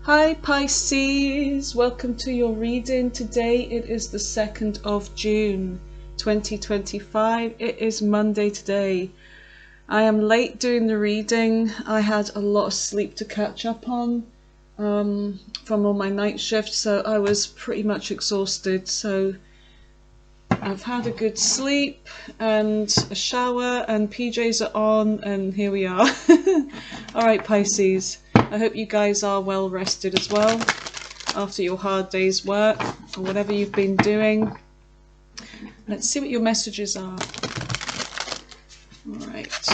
Hi Pisces, welcome to your reading. Today it is the 2nd of June 2025. It is Monday today. I am late doing the reading. I had a lot of sleep to catch up on from all my night shifts, so I was pretty much exhausted. So I've had a good sleep and a shower and PJs are on and here we are. Alright Pisces, I hope you guys are well rested as well after your hard day's work or whatever you've been doing. Let's see what your messages are. Alright.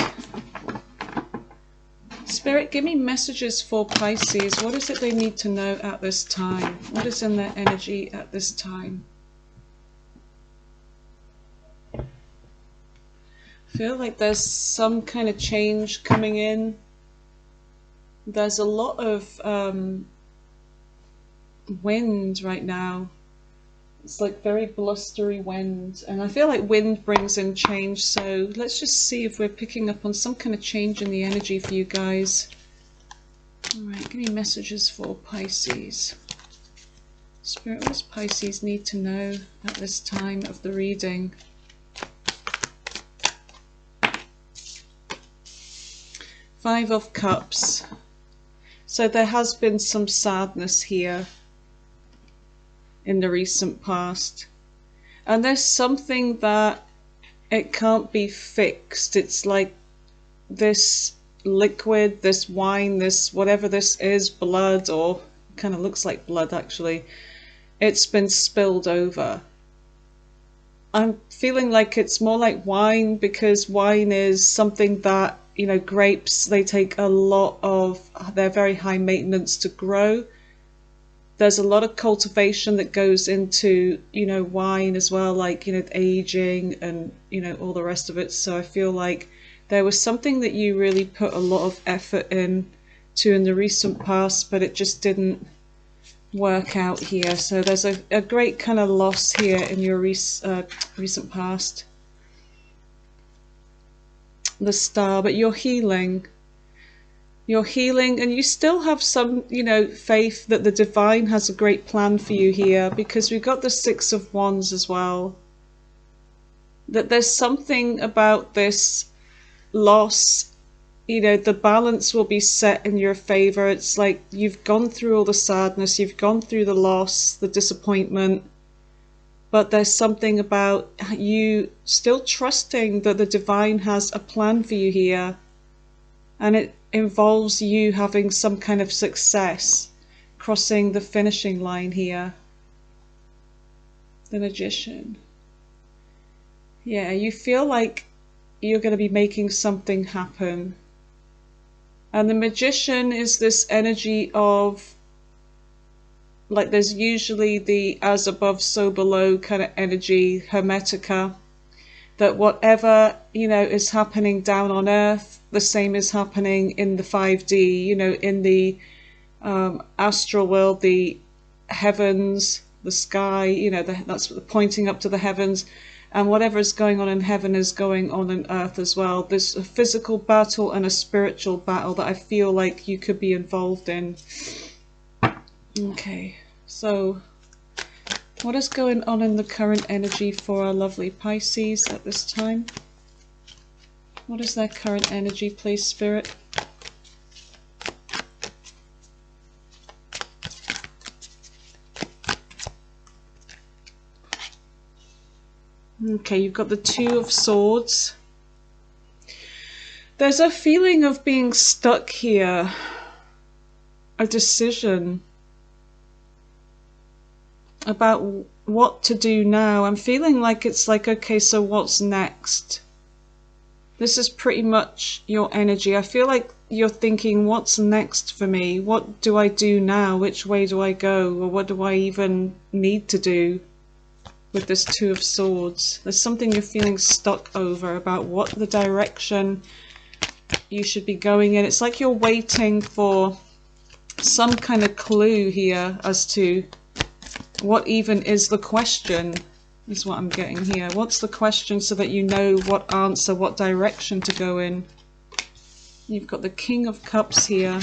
Spirit, give me messages for Pisces. What is it they need to know at this time? What is in their energy at this time? I feel like there's some kind of change coming in. There's a lot of wind right now. It's like very blustery wind, and I feel like wind brings in change, so let's just see if we're picking up on some kind of change in the energy for you guys. Alright, give me messages for Pisces. Spirit, what does Pisces need to know at this time of the reading? Five of Cups. So there has been some sadness here in the recent past. And there's something that it can't be fixed. It's like this liquid, this wine, this whatever this is, blood, or kind of looks like blood actually. It's been spilled over. I'm feeling like it's more like wine, because wine is something that, you know, grapes, they take a lot of, they're very high maintenance to grow. There's a lot of cultivation that goes into, you know, wine as well, like, you know, aging and, you know, all the rest of it. So I feel like there was something that you really put a lot of effort in to in the recent past, but it just didn't work out here. So there's a great kind of loss here in your recent past. The Star, but you're healing, and you still have some, you know, faith that the divine has a great plan for you here, because we've got the Six of Wands as well, that there's something about this loss, you know, the balance will be set in your favor. It's like you've gone through all the sadness, you've gone through the loss, the disappointment, but there's something about you still trusting that the divine has a plan for you here. And it involves you having some kind of success, crossing the finishing line here. The Magician. Yeah, you feel like you're going to be making something happen. And the Magician is this energy of, like, there's usually the as above so below kind of energy, Hermetica, that whatever, you know, is happening down on earth, the same is happening in the 5D, you know, in the astral world, the heavens, the sky, you know, that's pointing up to the heavens, and whatever is going on in heaven is going on in earth as well. There's a physical battle and a spiritual battle that I feel like you could be involved in. Okay, so what is going on in the current energy for our lovely Pisces at this time? What is their current energy, please, Spirit? Okay, you've got the Two of Swords. There's a feeling of being stuck here. A decision about what to do now. I'm feeling like it's like, okay, so what's next? This is pretty much your energy. I feel like you're thinking, what's next for me? What do I do now? Which way do I go? Or what do I even need to do with this Two of Swords? There's something you're feeling stuck over about what the direction you should be going in. It's like you're waiting for some kind of clue here as to what even is the question, is what I'm getting here. What's the question, so that you know what answer, what direction to go in. You've got the King of Cups here.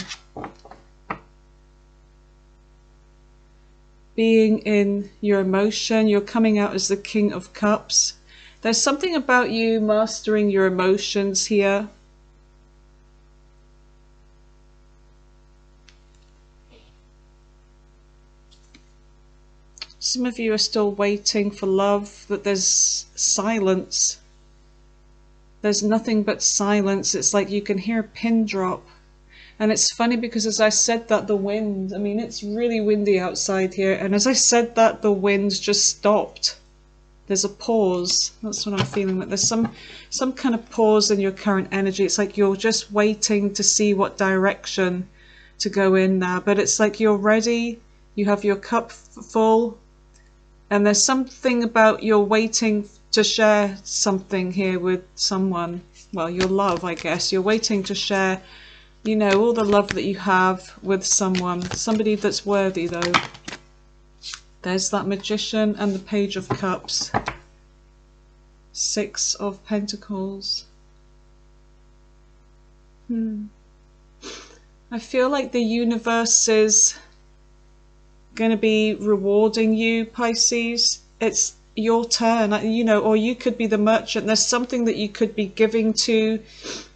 being in your emotion. You're coming out as the King of Cups. There's something about you mastering your emotions here. Some of you are still waiting for love, but there's silence. There's nothing but silence. It's like you can hear a pin drop. And it's funny because as I said that, the wind, I mean, it's really windy outside here. And as I said that, the wind just stopped. There's a pause. That's what I'm feeling. Like there's some kind of pause in your current energy. It's like you're just waiting to see what direction to go in now. But it's like you're ready. You have your cup full. And there's something about you're waiting to share something here with someone. Well, your love, I guess. You're waiting to share, you know, all the love that you have with someone. Somebody that's worthy, though. There's that Magician and the Page of Cups. 6 of Pentacles. I feel like the universe is going to be rewarding you, Pisces. It's your turn, you know, or you could be the merchant. There's something that you could be giving to,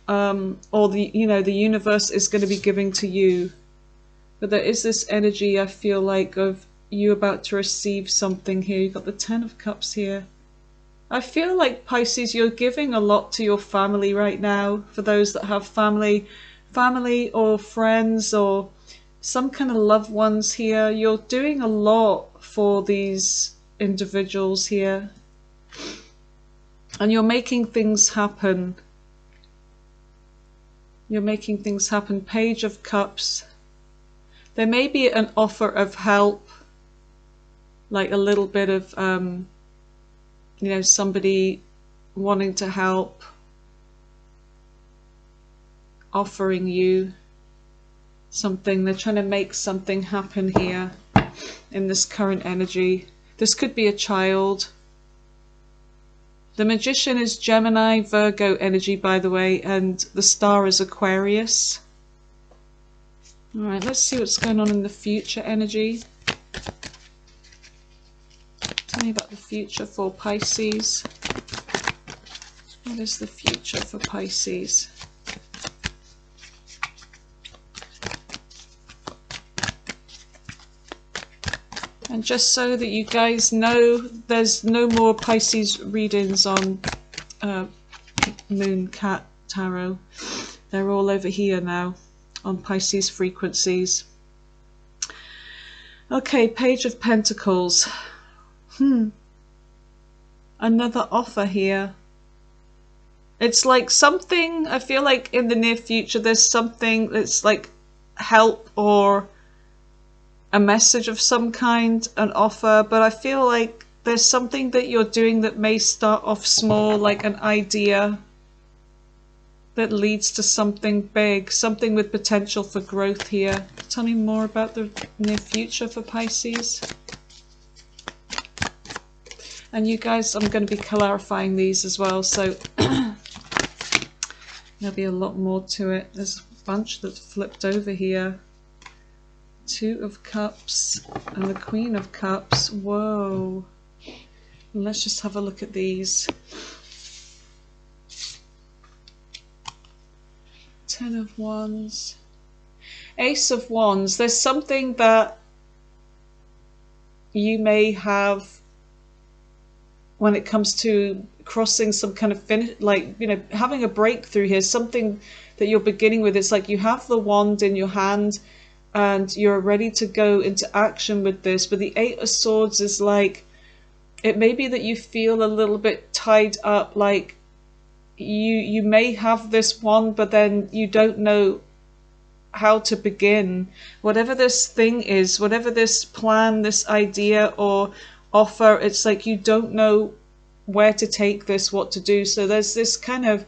or the, you know, the universe is going to be giving to you. But there is this energy, I feel like, of you about to receive something here. You've got the 10 of Cups here. I feel like, Pisces, you're giving a lot to your family right now. For those that have family or friends or some kind of loved ones here, you're doing a lot for these individuals here. And you're making things happen. You're making things happen. Page of Cups. There may be an offer of help, like a little bit of, you know, somebody wanting to help, offering you something. They're trying to make something happen here in this current energy. This could be a child. The Magician is Gemini, Virgo energy, by the way, and the star is Aquarius. All right, let's see what's going on in the future energy. Tell me about the future for Pisces. What is the future for Pisces? And just so that you guys know, there's no more Pisces readings on Mooncat Tarot. They're all over here now on Pisces frequencies. Okay, Page of Pentacles. Another offer here. It's like something, I feel like in the near future there's something that's like help or a message of some kind, an offer, but I feel like there's something that you're doing that may start off small, like an idea that leads to something big, something with potential for growth here. Tell me more about the near future for Pisces. And you guys, I'm going to be clarifying these as well, so there'll be a lot more to it. There's a bunch that flipped over here. 2 of Cups and the Queen of Cups. Whoa. Let's just have a look at these. 10 of Wands. Ace of Wands. There's something that you may have when it comes to crossing some kind of finish, like, you know, having a breakthrough here. Something that you're beginning with. It's like you have the wand in your hand and you're ready to go into action with this. But the 8 of Swords is like, it may be that you feel a little bit tied up, like you may have this wand, but then you don't know how to begin. Whatever this thing is, whatever this plan, this idea or offer, it's like you don't know where to take this, what to do. So there's this kind of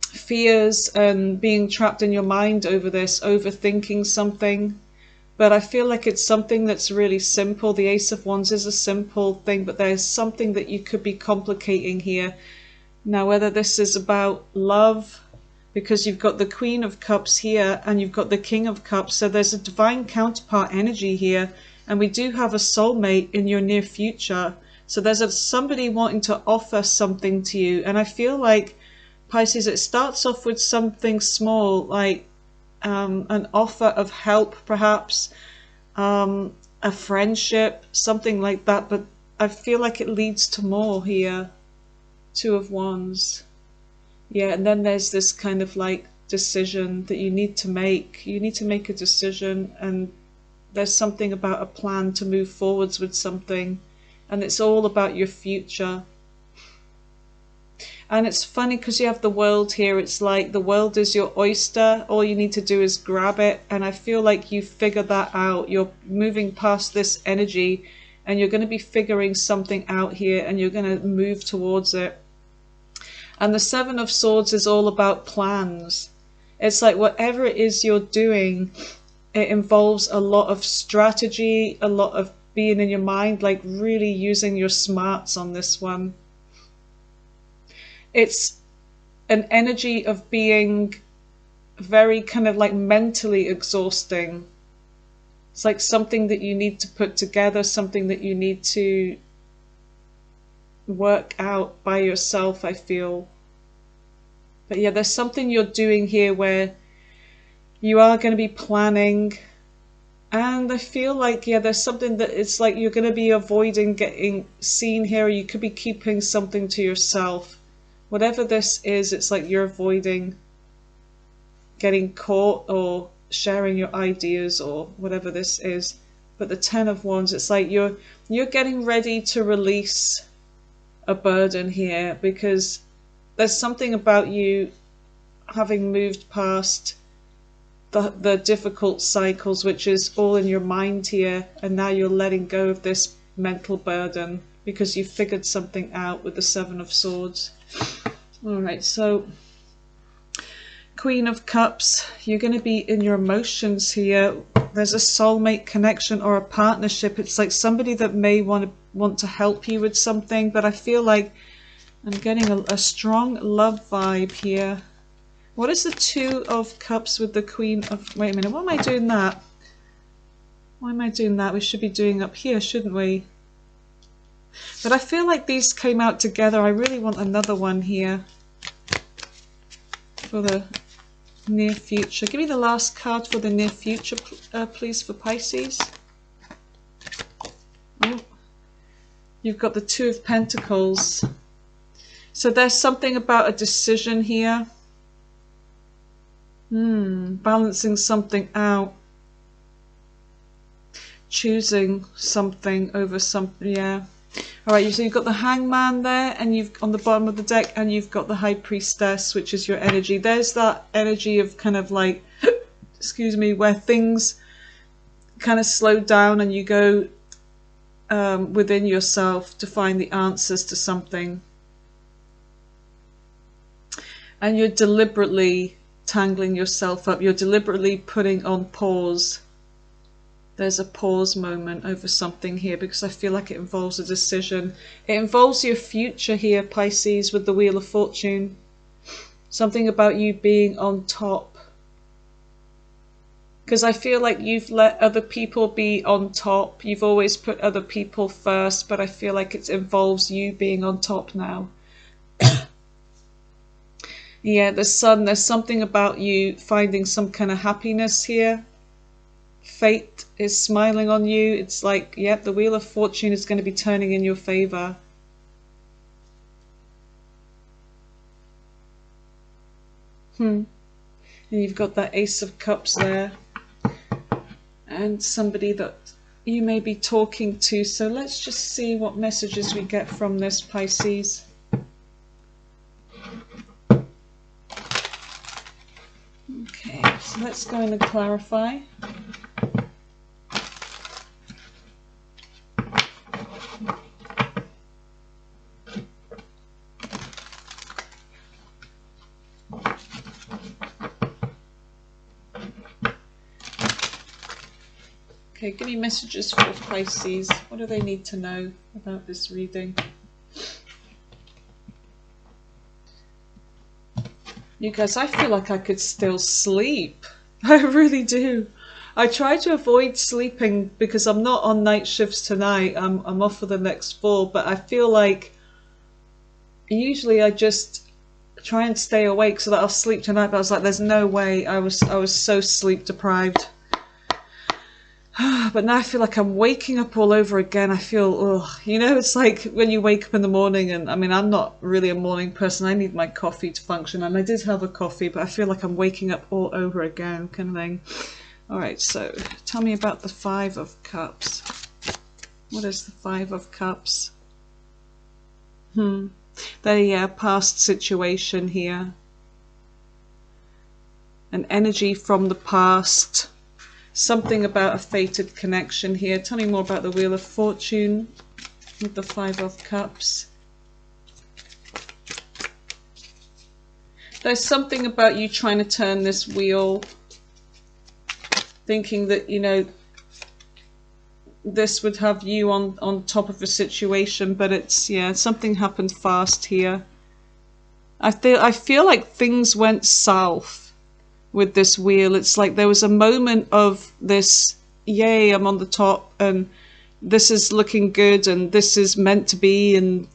fears and being trapped in your mind over this, overthinking something. But I feel like it's something that's really simple. The Ace of Wands is a simple thing, but there's something that you could be complicating here. Now, whether this is about love, because you've got the Queen of Cups here and you've got the King of Cups, so there's a divine counterpart energy here And we do have a soulmate in your near future. So there's somebody wanting to offer something to you. And I feel like, Pisces, it starts off with something small, like an offer of help, perhaps, a friendship, something like that. But I feel like it leads to more here. Two of Wands. Yeah, and then there's this kind of like decision that you need to make. You need to make a decision, and there's something about a plan to move forwards with something, and it's all about your future. And it's funny because you have the world here. It's like the world is your oyster. All you need to do is grab it. And I feel like you figured that out. You're moving past this energy, and you're going to be figuring something out here, and you're going to move towards it. And the Seven of Swords is all about plans. It's like whatever it is you're doing, it involves a lot of strategy, a lot of being in your mind, like really using your smarts on this one. It's an energy of being very kind of like mentally exhausting. It's like something that you need to put together, something that you need to work out by yourself, I feel. But yeah, there's something you're doing here where you are going to be planning, and I feel like, yeah, there's something that it's like you're going to be avoiding getting seen here, or you could be keeping something to yourself. Whatever this is, it's like you're avoiding getting caught or sharing your ideas or whatever this is. But the Ten of Wands, it's like you're getting ready to release a burden here, because there's something about you having moved past the difficult cycles, which is all in your mind here, and now you're letting go of this mental burden because you figured something out with the Seven of Swords. All right, so Queen of Cups, you're going to be in your emotions here. There's a soulmate connection or a partnership. It's like somebody that may want to help you with something, but I feel like I'm getting a strong love vibe here. What is the Two of Cups with the Queen of... Wait a minute, why am I doing that? Why am I doing that? We should be doing up here, shouldn't we? But I feel like these came out together. I really want another one here for the near future. Give me the last card for the near future, please, for Pisces. Oh, you've got the Two of Pentacles. So there's something about a decision here. Balancing something out. Choosing something over something, yeah. Alright, so you've got the Hangman there, and you've on the bottom of the deck, and you've got the High Priestess, which is your energy. There's that energy of kind of like, excuse me, where things kind of slow down and you go within yourself to find the answers to something. And you're deliberately tangling yourself up. You're deliberately putting on pause. There's a pause moment over something here because I feel like it involves a decision. It involves your future here, Pisces, with the Wheel of Fortune. Something about you being on top. Because I feel like you've let other people be on top. You've always put other people first, but I feel like it involves you being on top now. Yeah, the Sun, there's something about you finding some kind of happiness here. Fate is smiling on you. It's like, yep, the Wheel of Fortune is going to be turning in your favor. And you've got that Ace of Cups there. And somebody that you may be talking to. So let's just see what messages we get from this, Pisces. Okay, so let's go in and clarify. Okay, give me messages for Pisces. What do they need to know about this reading? You guys, I feel like I could still sleep. I really do. I try to avoid sleeping because I'm not on night shifts tonight. I'm off for the next 4, but I feel like usually I just try and stay awake so that I'll sleep tonight. But I was like, there's no way. I was so sleep deprived. But now I feel like I'm waking up all over again. I feel, ugh, it's like when you wake up in the morning, and I mean, I'm not really a morning person. I need my coffee to function, and I did have a coffee, but I feel like I'm waking up all over again, kind of thing. All right, so tell me about the Five of Cups. What is the Five of Cups? The past situation here. An energy from the past. Something about a fated connection here. Tell me more about the Wheel of Fortune with the Five of Cups. There's something about you trying to turn this wheel, thinking that, this would have you on top of a situation, but it's, yeah, something happened fast here. I feel like things went south with this wheel. It's like there was a moment of this, yay, I'm on the top, and this is looking good, and this is meant to be, and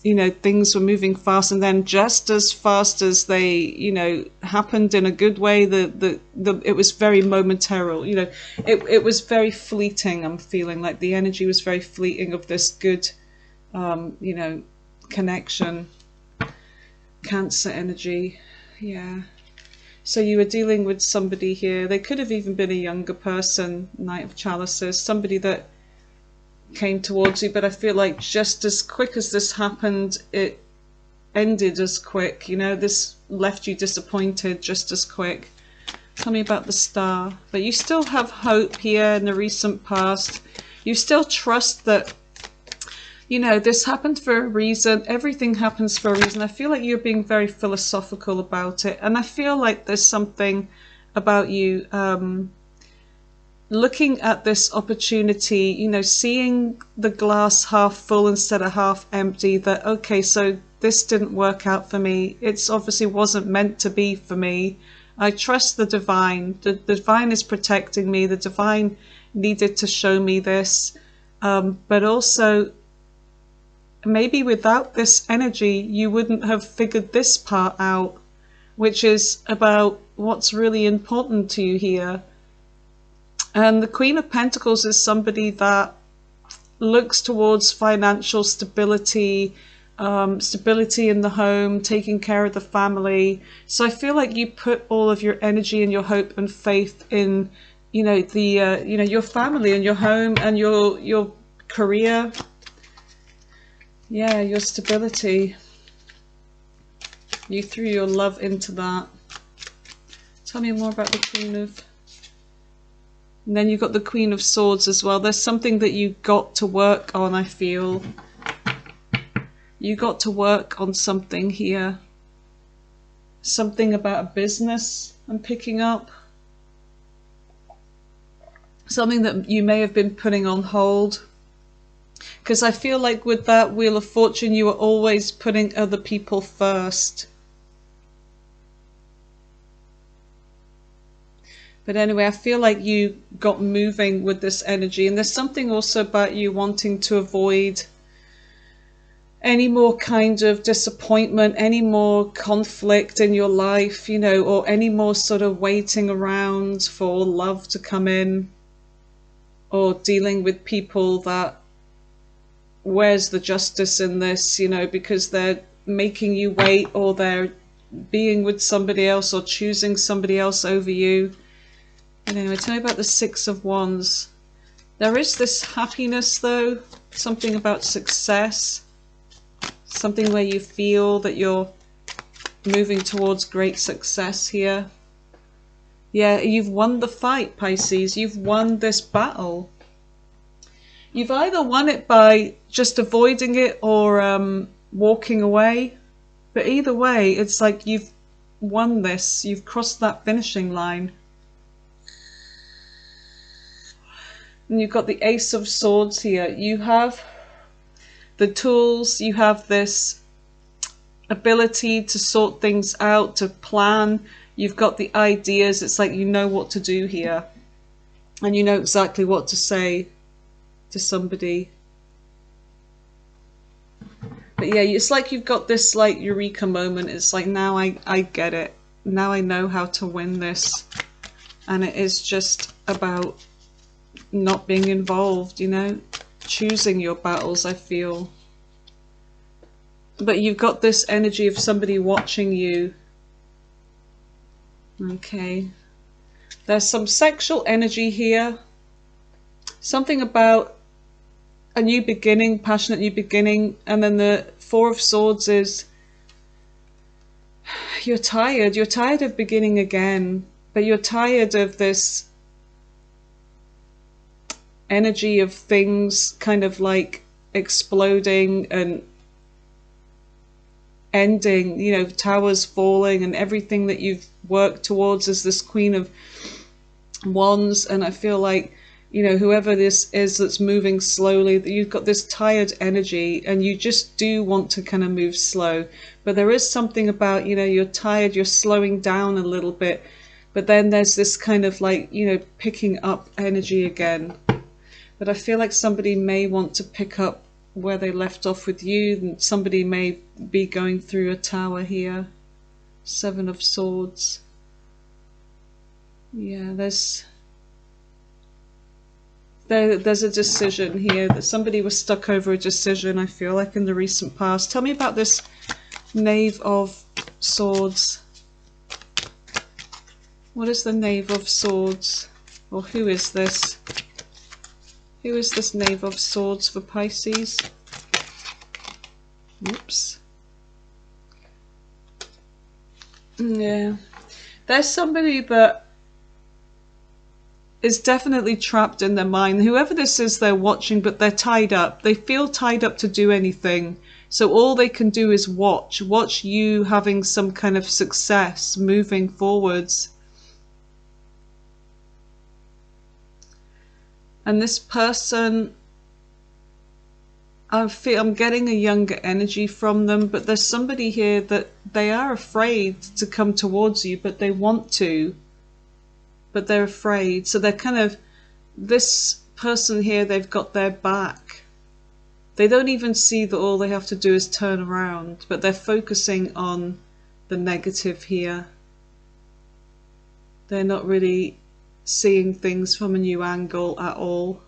things were moving fast, and then just as fast as they happened in a good way, it was very momentary. It was very fleeting. I'm feeling like the energy was very fleeting of this good connection. Cancer energy, yeah. So you were dealing with somebody here. They could have even been a younger person, Knight of Chalices, somebody that came towards you, but I feel like just as quick as this happened, it ended as quick. This left you disappointed just as quick. Tell me about the Star. But you still have hope here in the recent past. You still trust that this happened for a reason. Everything happens for a reason. I feel like you're being very philosophical about it. And I feel like there's something about you looking at this opportunity, seeing the glass half full instead of half empty, that, okay, so this didn't work out for me. It's obviously wasn't meant to be for me. I trust the divine. The divine is protecting me. The divine needed to show me this. But also, maybe without this energy, you wouldn't have figured this part out, which is about what's really important to you here. And the Queen of Pentacles is somebody that looks towards financial stability, stability in the home, taking care of the family. So I feel like you put all of your energy and your hope and faith in, your family and your home and your career. Yeah, your stability. You threw your love into that. Tell me more about the Queen of... And then you've got the Queen of Swords as well. There's something that you got to work on, I feel. You got to work on something here. Something about a business I'm picking up. Something that you may have been putting on hold. Because I feel like with that Wheel of Fortune, you were always putting other people first. But anyway, I feel like you got moving with this energy. And there's something also about you wanting to avoid any more kind of disappointment, any more conflict in your life, or any more sort of waiting around for love to come in, or dealing with people that, where's the justice in this, because they're making you wait, or they're being with somebody else, or choosing somebody else over you. And anyway, tell me about the Six of Wands. There is this happiness though, something about success, something where you feel that you're moving towards great success here. Yeah, you've won the fight, Pisces. You've won this battle. You've either won it by just avoiding it or walking away. But either way, it's like you've won this. You've crossed that finishing line. And you've got the Ace of Swords here. You have the tools. You have this ability to sort things out, to plan. You've got the ideas. It's like you know what to do here. and you know exactly what to say to somebody. But yeah, it's like you've got this like eureka moment. It's like, now I get it. Now I know how to win this. And it is just about not being involved, you know, choosing your battles, I feel. But you've got this energy of somebody watching you. Okay. There's some sexual energy here. Something about a new beginning, passionate new beginning. And then the Four of Swords is you're tired. You're tired of beginning again. But you're tired of this energy of things kind of like exploding and ending, you know, towers falling and everything that you've worked towards as this Queen of Wands. And I feel like, you know, whoever this is that's moving slowly, that you've got this tired energy and you just do want to kind of move slow. But there is something about, you know, you're tired, you're slowing down a little bit. But then there's this kind of like, you know, picking up energy again. But I feel like somebody may want to pick up where they left off with you, and somebody may be going through a tower here. Seven of Swords. Yeah, there's a decision here, that somebody was stuck over a decision, I feel like, in the recent past. Tell me about this Knave of Swords. What is the Knave of Swords? Or who is this? Who is this Knave of Swords for Pisces? Oops. Yeah. There's somebody that is definitely trapped in their mind. Whoever this is, they're watching, but they're tied up. They feel tied up to do anything. So all they can do is watch. Watch you having some kind of success, moving forwards. And this person, I'm getting a younger energy from them, but there's somebody here that they are afraid to come towards you, but they want to, but they're afraid. So they're kind of, this person here, they've got their back. They don't even see that all they have to do is turn around, but they're focusing on the negative here. They're not really seeing things from a new angle at all,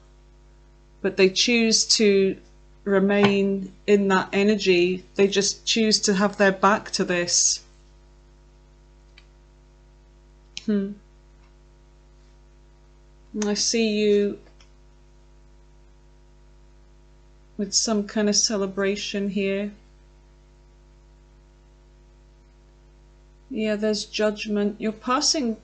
but they choose to remain in that energy. They just choose to have their back to this. I see you with some kind of celebration here. Yeah, there's judgment. You're passing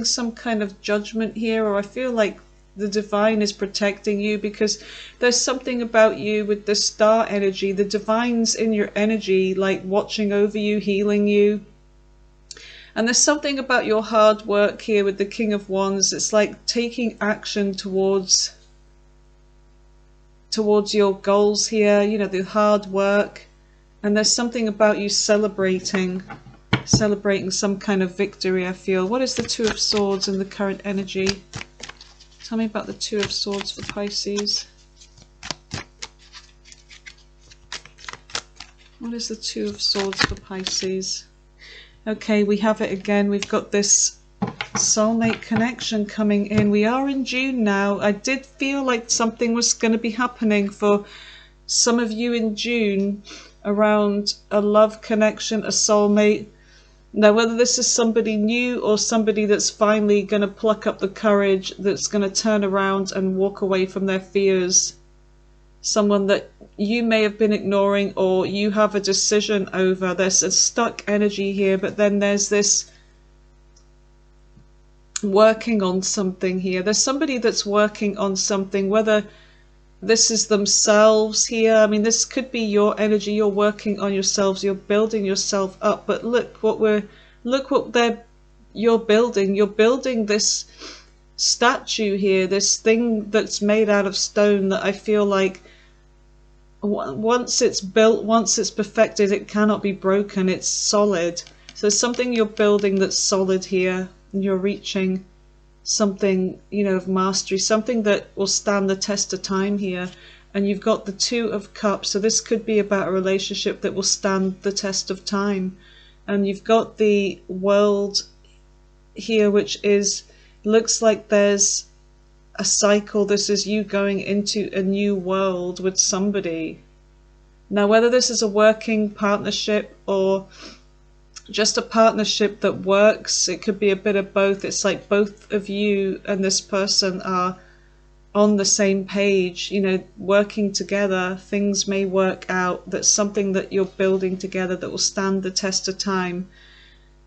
some kind of judgment here, or I feel like the divine is protecting you, because there's something about you with the star energy. The divine's in your energy, like watching over you, healing you. And there's something about your hard work here with the King of Wands. It's like taking action towards your goals here, you know, the hard work. And there's something about you celebrating some kind of victory, I feel. What is the Two of Swords in the current energy? Tell me about the Two of Swords for Pisces. What is the Two of Swords for Pisces? Okay, we have it again. We've got this soulmate connection coming in. We are in June now. I did feel like something was going to be happening for some of you in June around a love connection, a soulmate. Now, whether this is somebody new or somebody that's finally going to pluck up the courage, that's going to turn around and walk away from their fears. Someone that you may have been ignoring or you have a decision over. There's a stuck energy here, but then there's this working on something here. There's somebody that's working on something, whether this is themselves here. I mean, this could be your energy. You're working on yourselves. You're building yourself up. But look what you're building. You're building this statue here, this thing that's made out of stone that I feel like once it's built, once it's perfected, it cannot be broken. It's solid. So something you're building that's solid here, and you're reaching something, you know, of mastery, something that will stand the test of time here. And you've got the Two of Cups, so this could be about a relationship that will stand the test of time. And you've got the World here, which looks like there's a cycle. This is you going into a new world with somebody. Now, whether this is a working partnership or just a partnership that works, it could be a bit of both. It's like both of you and this person are on the same page, you know, working together. Things may work out. That's something that you're building together that will stand the test of time.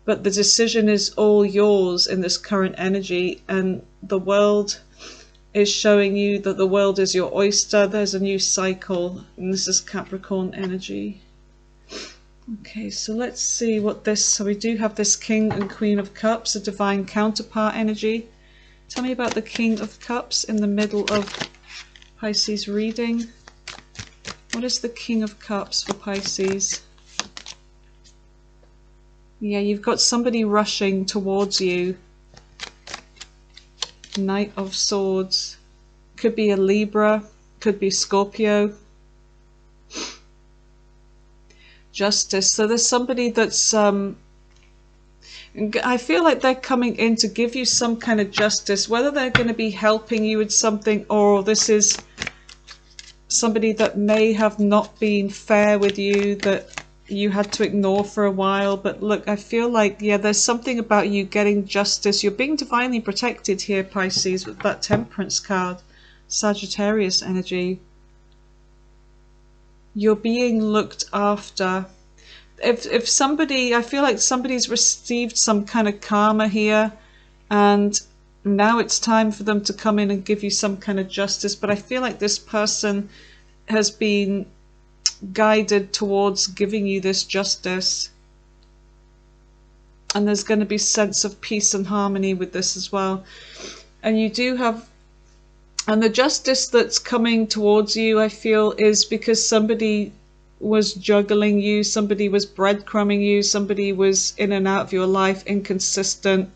But the decision is all yours in this current energy, and the world is showing you that the world is your oyster. There's a new cycle, and this is Capricorn energy. Okay, so let's see what this, so we do have this King and Queen of Cups, a divine counterpart energy. Tell me about the King of Cups in the middle of Pisces reading. What is the King of Cups for Pisces? Yeah, you've got somebody rushing towards you. Knight of Swords. Could be a Libra, could be Scorpio. Justice. So there's somebody that's I feel like they're coming in to give you some kind of justice, whether they're going to be helping you with something, or this is somebody that may have not been fair with you, that you had to ignore for a while. But look, I feel like, yeah, there's something about you getting justice. You're being divinely protected here, Pisces, with that Temperance card. Sagittarius energy. You're being looked after. If somebody, I feel like somebody's received some kind of karma here, and now it's time for them to come in and give you some kind of justice. But I feel like this person has been guided towards giving you this justice, and there's going to be a sense of peace and harmony with this as well. And you do have, and the justice that's coming towards you, I feel, is because somebody was juggling you, somebody was breadcrumbing you, somebody was in and out of your life, inconsistent.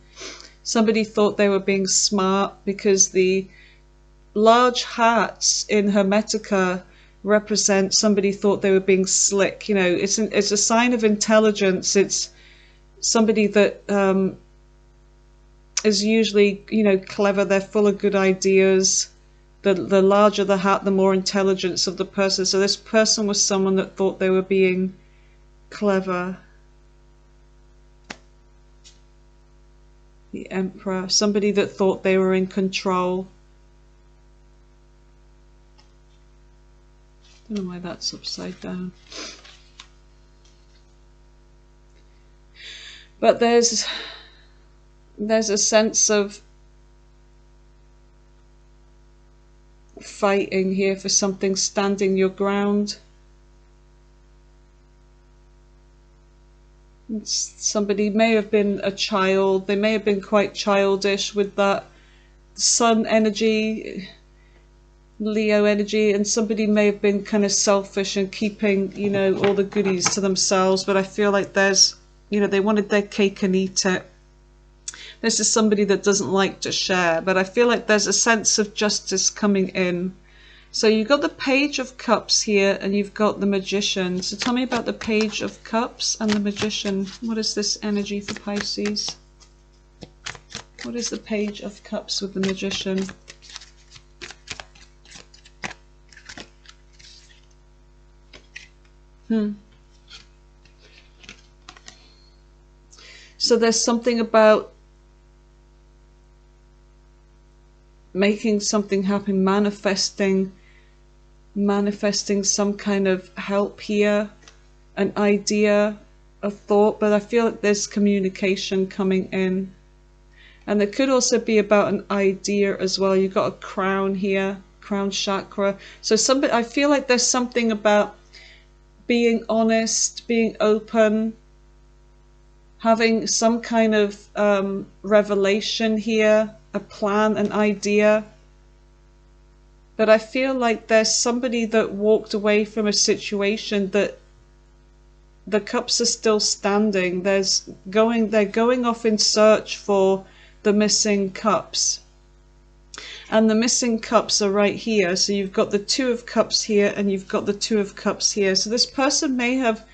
Somebody thought they were being smart, because the large hearts in Hermetica represent somebody thought they were being slick. You know, it's a sign of intelligence. It's somebody that is usually, you know, clever. They're full of good ideas. The larger the heart, the more intelligence of the person. So this person was someone that thought they were being clever. The Emperor, somebody that thought they were in control. I don't know why that's upside down. But there's a sense of fighting here for something, standing your ground. Somebody may have been a child, they may have been quite childish with that Sun energy, Leo energy, and somebody may have been kind of selfish and keeping, you know, all the goodies to themselves. But I feel like there's, you know, they wanted their cake and eat it. This is somebody that doesn't like to share, but I feel like there's a sense of justice coming in. So you've got the Page of Cups here, and you've got the Magician. So tell me about the Page of Cups and the Magician. What is this energy for Pisces? What is the Page of Cups with the Magician? So there's something about making something happen, manifesting some kind of help here, an idea, a thought. But I feel like there's communication coming in, and there could also be about an idea as well. You've got a crown here, crown chakra. So I feel like there's something about being honest, being open, having some kind of revelation here, a plan, an idea. But I feel like there's somebody that walked away from a situation that the cups are still standing. They're going off in search for the missing cups. And the missing cups are right here. So you've got the Two of Cups here and you've got the Two of Cups here. So this person may have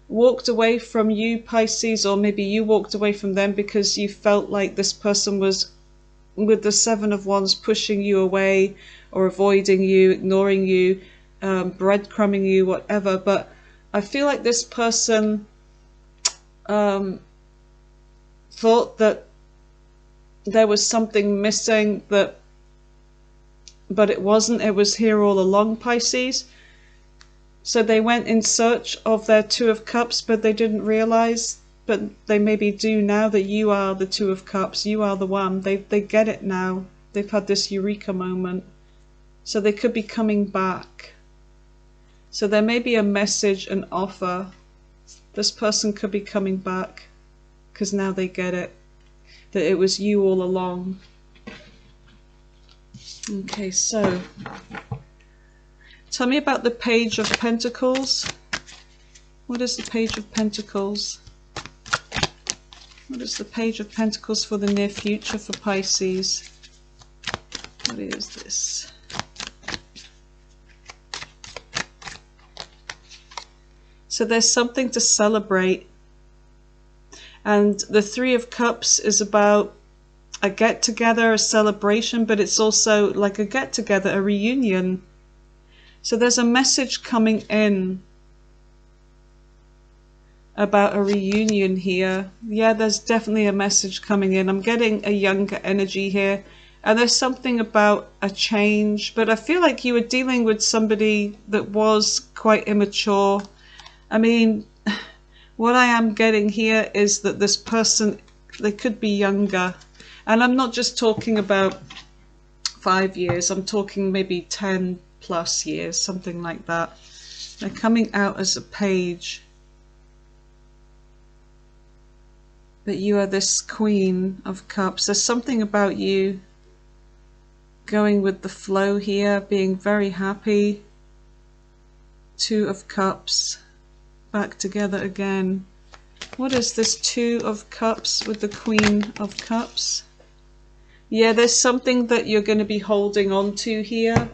walked away from you, Pisces, or maybe you walked away from them because you felt like this person was, with the Seven of Wands, pushing you away or avoiding you, ignoring you, breadcrumbing you, whatever. But I feel like this person thought that there was something missing, but it wasn't. It was here all along, Pisces. So they went in search of their Two of Cups, but they didn't realize, but they maybe do now, that you are the Two of Cups. You are the one. They get it now. They've had this eureka moment. So they could be coming back. So there may be a message, an offer. This person could be coming back because now they get it, that it was you all along. Okay, so tell me about the Page of Pentacles. What is the Page of Pentacles? What is the Page of Pentacles for the near future for Pisces? What is this? So there's something to celebrate. And the Three of Cups is about a get-together, a celebration, but it's also like a get-together, a reunion. So there's a message coming in about a reunion here. Yeah, there's definitely a message coming in. I'm getting a younger energy here. And there's something about a change, but I feel like you were dealing with somebody that was quite immature. I mean, what I am getting here is that this person, they could be younger. And I'm not just talking about 5 years, I'm talking maybe 10 plus years, something like that. They're coming out as a page. But you are this Queen of Cups. There's something about you going with the flow here, being very happy. Two of Cups, back together again. What is this Two of Cups with the Queen of Cups? Yeah, there's something that you're going to be holding on to here.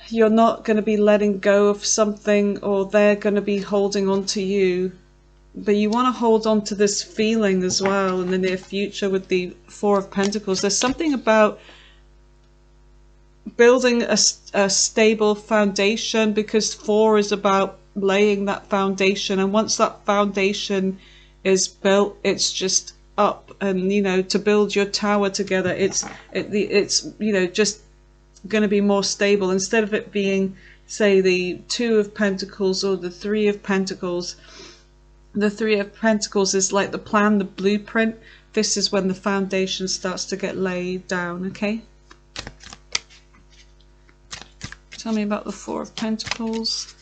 You're not going to be letting go of something, or they're going to be holding on to you. But you want to hold on to this feeling as well in the near future with the Four of Pentacles. There's something about building a stable foundation, because four is about laying that foundation. And once that foundation is built, it's just up. And, you know, to build your tower together, it's you know, just going to be more stable. Instead of it being, say, the Two of Pentacles or the Three of Pentacles, the Three of Pentacles is like the plan, the blueprint. This is when the foundation starts to get laid down. Okay, tell me about the Four of Pentacles.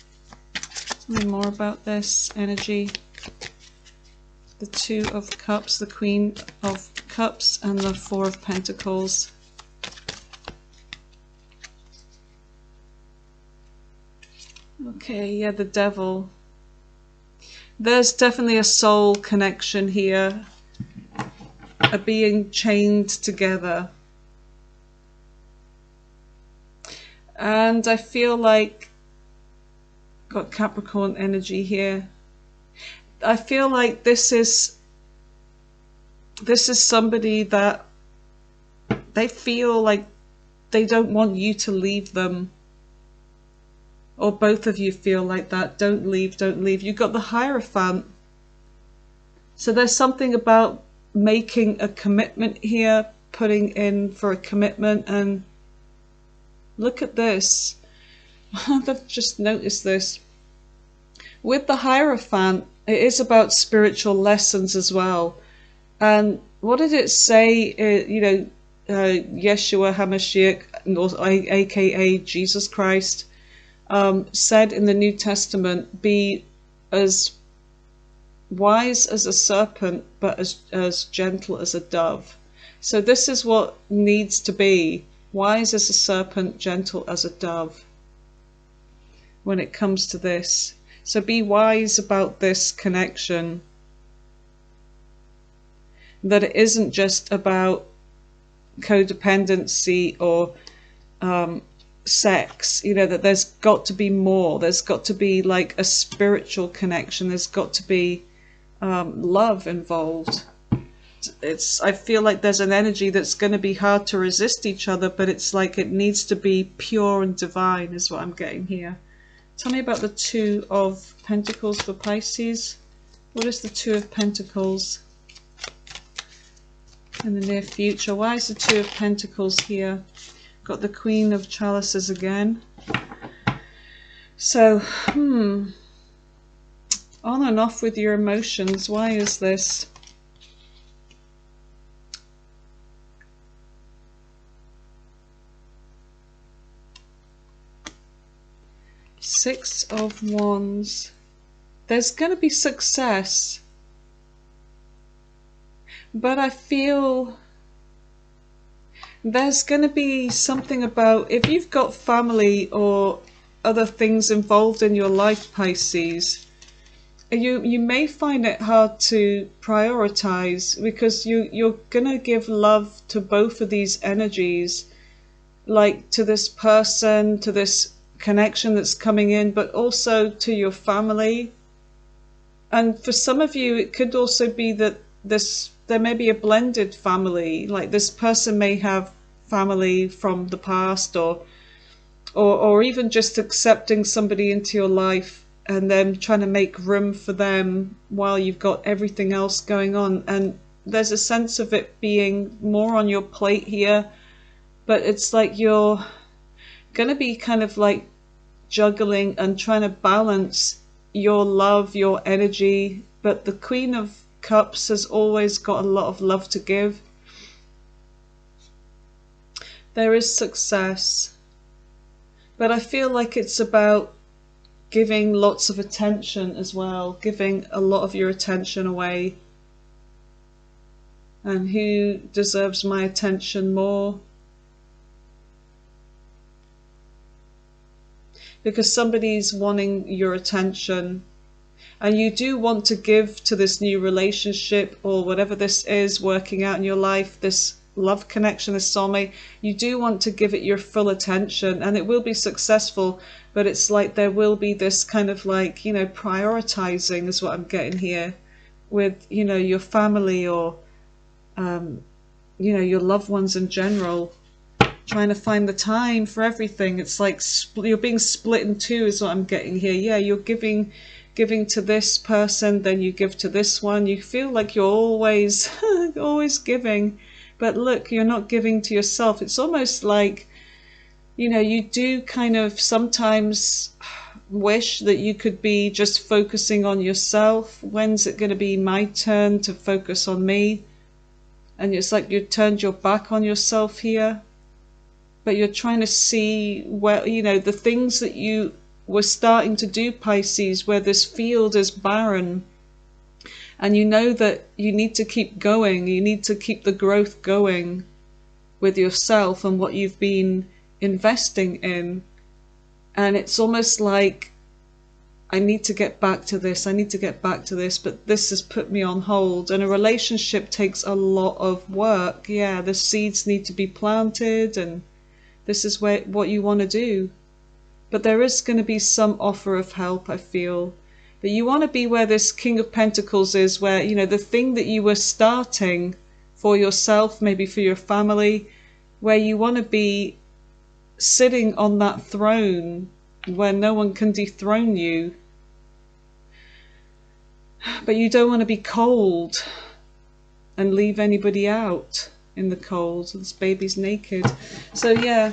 Tell me more about this energy. The Two of Cups, the Queen of Cups, and the Four of Pentacles. Okay, yeah, the Devil. There's definitely a soul connection here, a being chained together. And I feel like, got Capricorn energy here. I feel like this is somebody that they feel like they don't want you to leave them. Or both of you feel like that. Don't leave, don't leave. You've got the Hierophant. So there's something about making a commitment here, putting in for a commitment. And look at this. I've just noticed this. With the Hierophant, it is about spiritual lessons as well. And what did it say? You know, Yeshua HaMashiach, aka Jesus Christ, said in the New Testament, be as wise as a serpent, but as gentle as a dove. So this is what needs to be: wise as a serpent, gentle as a dove, when it comes to this. So be wise about this connection, that it isn't just about codependency or sex, you know, that there's got to be more. There's got to be like a spiritual connection. There's got to be love involved. I feel like there's an energy that's going to be hard to resist each other, but it's like it needs to be pure and divine is what I'm getting here. Tell me about the Two of Pentacles for Pisces. What is the Two of Pentacles in the near future? Why is the Two of Pentacles here? Got the Queen of Chalices again. So, on and off with your emotions. Why is this? Six of Wands. There's going to be success, but I feel there's going to be something about, if you've got family or other things involved in your life, Pisces, you may find it hard to prioritize, because you're going to give love to both of these energies, like to this person, to this connection that's coming in, but also to your family. And for some of you, it could also be that there may be a blended family, like this person may have family from the past, or even just accepting somebody into your life and then trying to make room for them while you've got everything else going on. And there's a sense of it being more on your plate here, but it's like you're going to be kind of like juggling and trying to balance your love, your energy. But the Queen of Cups has always got a lot of love to give. There is success, but I feel like it's about giving lots of attention as well, giving a lot of your attention away. And who deserves my attention more? Because somebody's wanting your attention, and you do want to give to this new relationship or whatever this is working out in your life, this love connection, this soulmate. You do want to give it your full attention, and it will be successful, but it's like there will be this kind of like, you know, prioritizing is what I'm getting here with, you know, your family or you know, your loved ones in general, trying to find the time for everything. It's like you're being split in two is what I'm getting here. Yeah, you're giving to this person, then you give to this one. You feel like you're always always giving, but look, you're not giving to yourself. It's almost like, you know, you do kind of sometimes wish that you could be just focusing on yourself. When's it going to be my turn to focus on me? And it's like you turned your back on yourself here, but you're trying to see where, you know, the things that you were starting to do, Pisces, where this field is barren, and you know that you need to keep going, you need to keep the growth going with yourself and what you've been investing in. And it's almost like, I need to get back to this, I need to get back to this, but this has put me on hold. And a relationship takes a lot of work. Yeah, the seeds need to be planted, and this is what you want to do. But there is going to be some offer of help, I feel. But you want to be where this King of Pentacles is, where, you know, the thing that you were starting for yourself, maybe for your family, where you want to be sitting on that throne where no one can dethrone you. But you don't want to be cold and leave anybody out in the cold. This baby's naked. So yeah,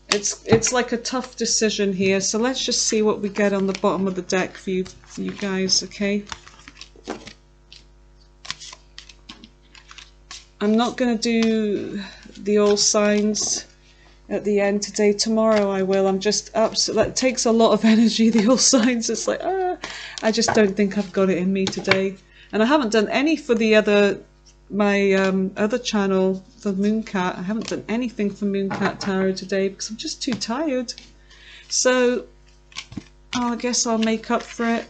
it's like a tough decision here. So let's just see what we get on the bottom of the deck for you guys, okay? I'm not going to do the all signs at the end today. Tomorrow I will. I'm just absolutely, it takes a lot of energy, the all signs. It's like, I just don't think I've got it in me today. And I haven't done any for the other, my other channel, the Mooncat. I haven't done anything for Mooncat Tarot today because I'm just too tired. So I guess I'll make up for it.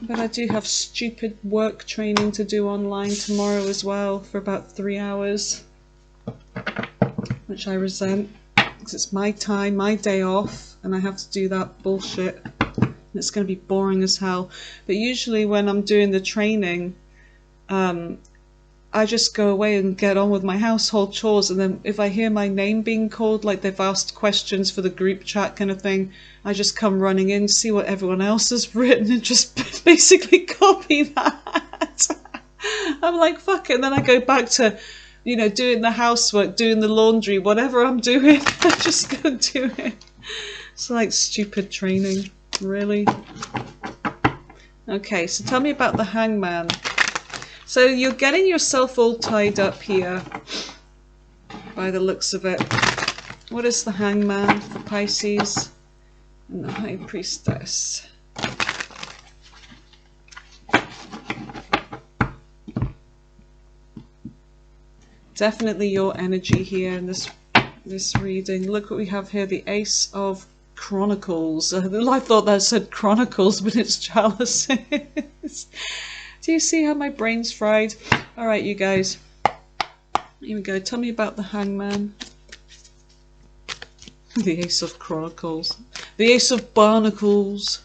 But I do have stupid work training to do online tomorrow as well for about 3 hours, which I resent because it's my time, my day off, and I have to do that bullshit. And it's going to be boring as hell. But usually when I'm doing the training, I just go away and get on with my household chores, and then if I hear my name being called, like they've asked questions for the group chat kind of thing, I just come running in, see what everyone else has written, and just basically copy that. I'm like, fuck it, and then I go back to, you know, doing the housework, doing the laundry, whatever I'm doing, I just go do it. It's like stupid training, really. Okay, so tell me about the Hangman. So you're getting yourself all tied up here, by the looks of it. What is the Hangman for Pisces? And the High Priestess. Definitely your energy here in this reading. Look what we have here, the Ace of Chronicles. I thought that said Chronicles, but it's Chalices. Do you see how my brain's fried? All right, you guys. Here we go. Tell me about the Hangman. The Ace of Chronicles. The Ace of Barnacles.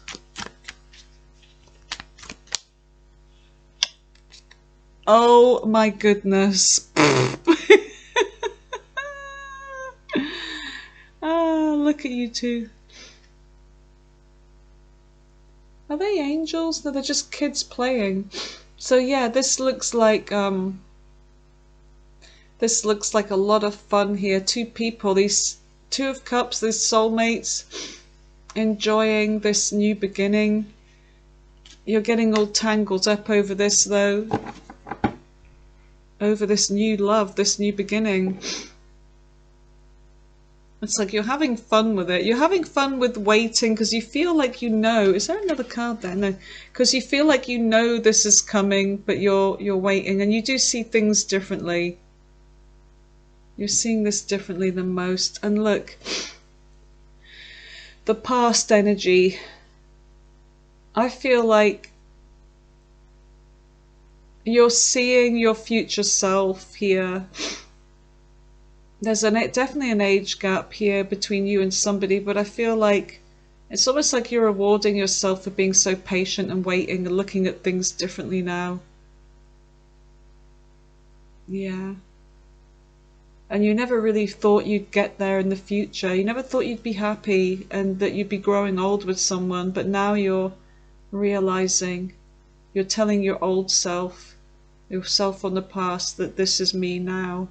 Oh my goodness. Ah, look at you two. Are they angels? No, they're just kids playing. So yeah, this looks like a lot of fun here. Two people, these Two of Cups, these soulmates, enjoying this new beginning. You're getting all tangled up over this though. Over this new love, this new beginning. It's like you're having fun with it. You're having fun with waiting because you feel like you know. Is there another card there? No. Because you feel like you know this is coming, but you're waiting. And you do see things differently. You're seeing this differently than most. And look, the past energy. I feel like you're seeing your future self here. There's definitely an age gap here between you and somebody, but I feel like it's almost like you're rewarding yourself for being so patient and waiting and looking at things differently now. Yeah. And you never really thought you'd get there in the future. You never thought you'd be happy and that you'd be growing old with someone, but now you're realizing, you're telling your old self, yourself on the past, that this is me now.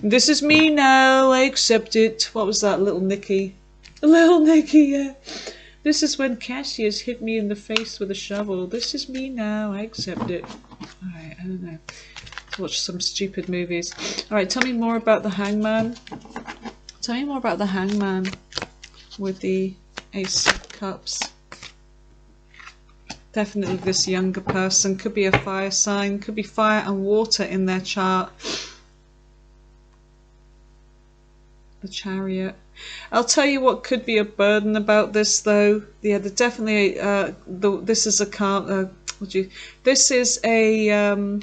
This is me now, I accept it. What was that, Little Nicky? Little Nicky, yeah. This is when Cassius hit me in the face with a shovel. This is me now, I accept it. Alright, I don't know. Let's watch some stupid movies. Alright, tell me more about the Hangman. Tell me more about the Hangman with the Ace of Cups. Definitely this younger person. Could be a fire sign. Could be fire and water in their chart. The Chariot. I'll tell you what could be a burden about this though. Yeah, definitely this is a card. This is a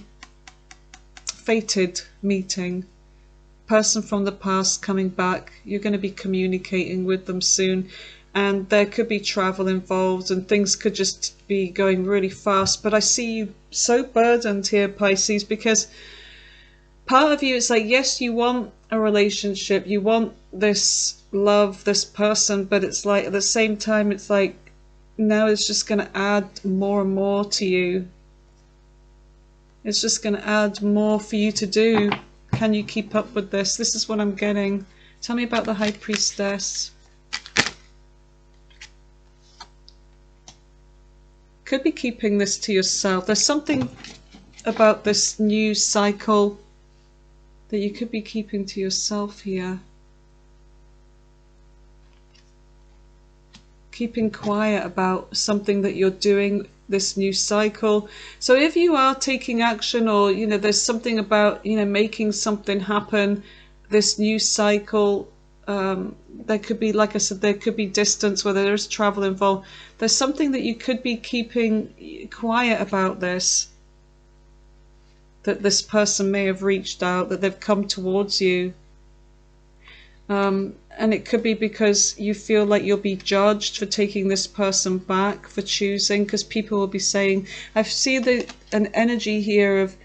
fated meeting. Person from the past coming back. You're going to be communicating with them soon. And there could be travel involved and things could just be going really fast. But I see you so burdened here, Pisces, because part of you is like, yes, you want a relationship, you want this love, this person, but it's like at the same time, it's like now it's just going to add more and more to you. It's just going to add more for you to do. Can you keep up with this? This is what I'm getting. Tell me about the High Priestess. Could be keeping this to yourself. There's something about this new cycle that you could be keeping to yourself here. Keeping quiet about something that you're doing, this new cycle. So if you are taking action, or there's something about making something happen, this new cycle, there could be, like I said, there could be distance where there is travel involved. There's something that you could be keeping quiet about this, that this person may have reached out, that they've come towards you. And it could be because you feel like you'll be judged for taking this person back, for choosing, because people will be saying, I see an energy here of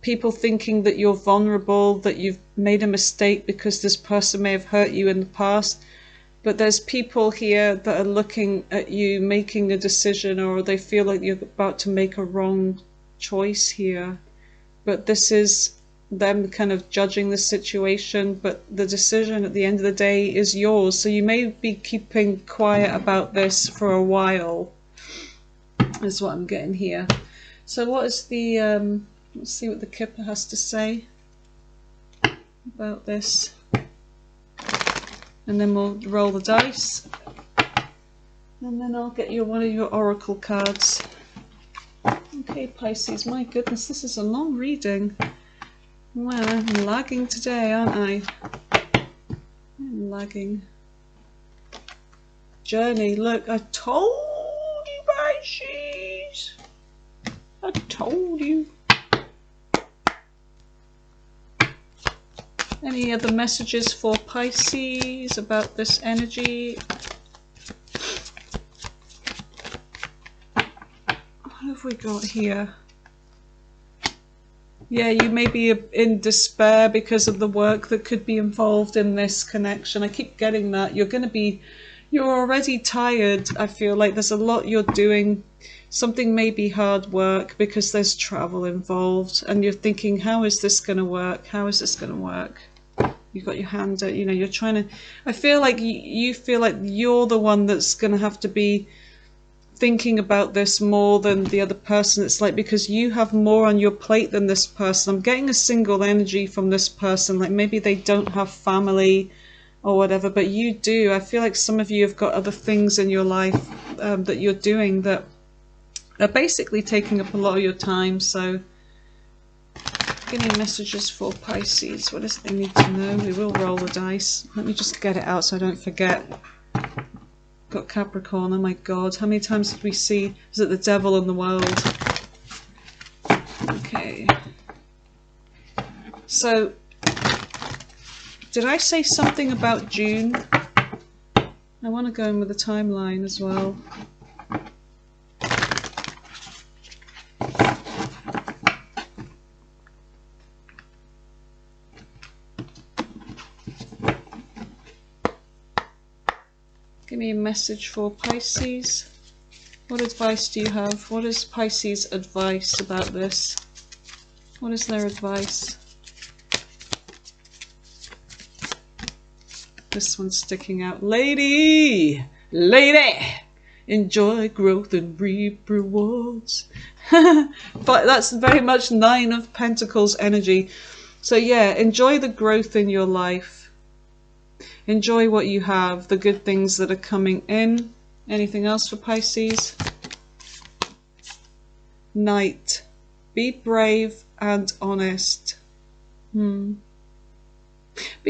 people thinking that you're vulnerable, that you've made a mistake because this person may have hurt you in the past. But there's people here that are looking at you making a decision, or they feel like you're about to make a wrong choice here. But this is them kind of judging the situation, but the decision at the end of the day is yours. So you may be keeping quiet about this for a while, is what I'm getting here. So what is the, let's see what the Kipper has to say about this. And then we'll roll the dice. And then I'll get you one of your oracle cards. Okay, Pisces, my goodness, this is a long reading. Well, I'm lagging today, aren't I? I'm lagging. Journey, look, I told you, Pisces. I told you. Any other messages for Pisces about this energy? What have we got here? Yeah, you may be in despair because of the work that could be involved in this connection. I keep getting that. You're already tired. I feel like there's a lot you're doing. Something may be hard work because there's travel involved. And you're thinking, how is this going to work? How is this going to work? You've got your hand out, you know, you're trying to... I feel like you feel like you're the one that's going to have to be thinking about this more than the other person. It's like because you have more on your plate than this person. I'm getting a single energy from this person, like maybe they don't have family or whatever, but you do. I feel like some of you have got other things in your life that you're doing that are basically taking up a lot of your time. So give me messages for Pisces. What is it they need to know? We will roll the dice. Let me just get it out so I don't forget. Got Capricorn, oh my god, how many times did we see, is it the devil in the world? Okay. So, did I say something about June? I want to go in with the timeline as well. Give me a message for Pisces. What advice do you have? What is Pisces' advice about this? What is their advice? This one's sticking out. Lady! Lady! Enjoy growth and reap rewards. But that's very much Nine of Pentacles energy. So yeah, enjoy the growth in your life. Enjoy what you have, the good things that are coming in. Anything else for Pisces? Knight. Be brave and honest. Be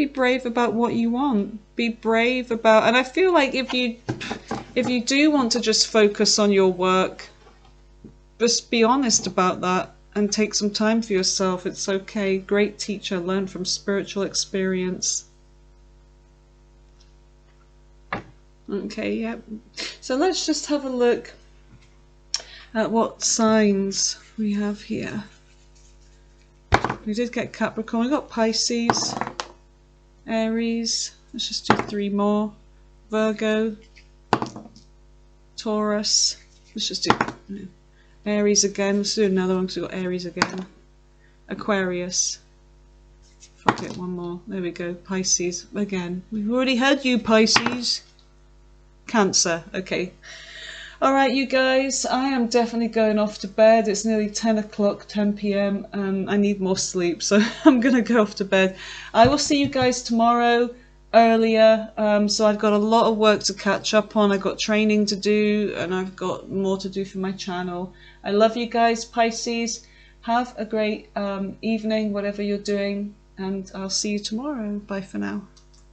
brave about what you want. Be brave about, and I feel like if you do want to just focus on your work, just be honest about that and take some time for yourself. It's okay. Great teacher, learn from spiritual experience. Okay, yep. So let's just have a look at what signs we have here. We did get Capricorn, we got Pisces, Aries, let's just do 3 more, Virgo, Taurus, let's just do Aries again, let's do another one because we've got Aries again, Aquarius, if I get one more, there we go, Pisces again, we've already had you Pisces. Cancer, okay. Alright you guys, I am definitely going off to bed. It's nearly 10 o'clock, 10 p.m. and I need more sleep, so I'm gonna go off to bed. I will see you guys tomorrow earlier. So I've got a lot of work to catch up on. I've got training to do and I've got more to do for my channel. I love you guys, Pisces. Have a great evening, whatever you're doing, and I'll see you tomorrow. Bye for now.